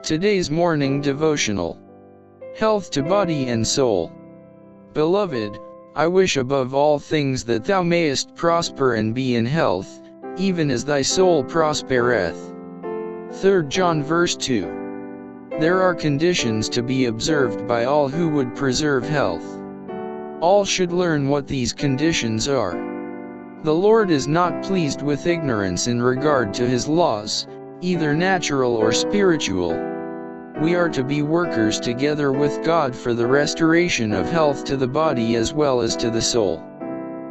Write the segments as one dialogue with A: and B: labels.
A: Today's morning devotional. Health to body and soul. Beloved, I wish above all things that thou mayest prosper and be in health, even as thy soul prospereth. 3 John verse 2. There are conditions to be observed by all who would preserve health. All should learn what these conditions are. The Lord is not pleased with ignorance in regard to his laws, either natural or spiritual. We are to be workers together with God for the restoration of health to the body as well as to the soul.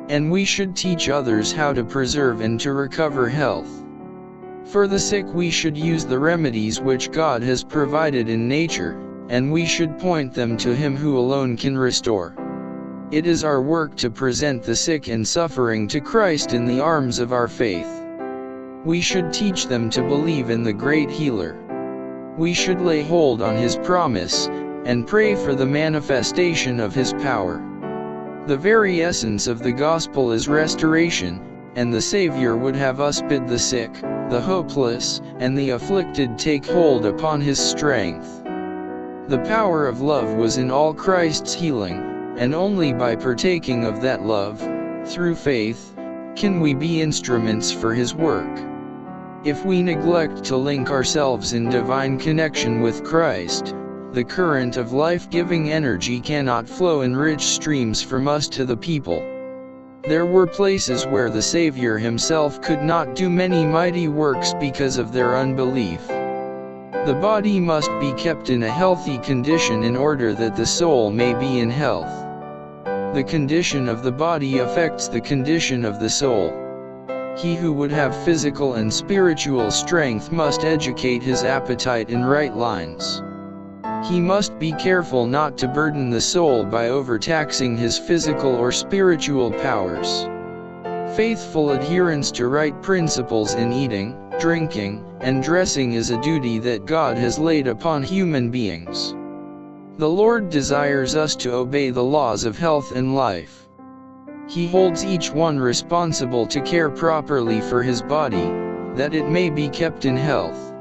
A: And we should teach others how to preserve and to recover health. For the sick we should use the remedies which God has provided in nature, and we should point them to Him who alone can restore. It is our work to present the sick and suffering to Christ in the arms of our faith. We should teach them to believe in the great healer. We should lay hold on His promise, and pray for the manifestation of His power. The very essence of the gospel is restoration, and the Saviour would have us bid the sick, the hopeless, and the afflicted take hold upon His strength. The power of love was in all Christ's healing, and only by partaking of that love, through faith, can we be instruments for His work. If we neglect to link ourselves in divine connection with Christ, the current of life-giving energy cannot flow in rich streams from us to the people. There were places where the Saviour Himself could not do many mighty works because of their unbelief. The body must be kept in a healthy condition in order that the soul may be in health. The condition of the body affects the condition of the soul. He who would have physical and spiritual strength must educate his appetite in right lines. He must be careful not to burden the soul by overtaxing his physical or spiritual powers. Faithful adherence to right principles in eating, drinking, and dressing is a duty that God has laid upon human beings. The Lord desires us to obey the laws of health and life. He holds each one responsible to care properly for his body, that it may be kept in health.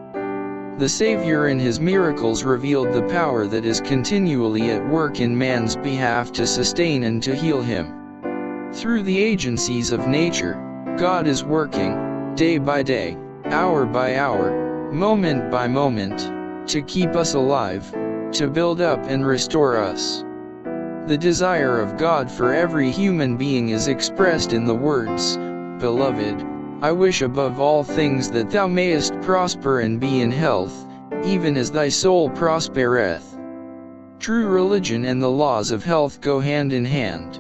A: The Saviour in His miracles revealed the power that is continually at work in man's behalf to sustain and to heal him. Through the agencies of nature, God is working, day by day, hour by hour, moment by moment, to keep us alive, to build up and restore us. The desire of God for every human being is expressed in the words, "Beloved, I wish above all things that thou mayest prosper and be in health, even as thy soul prospereth." True religion and the laws of health go hand in hand.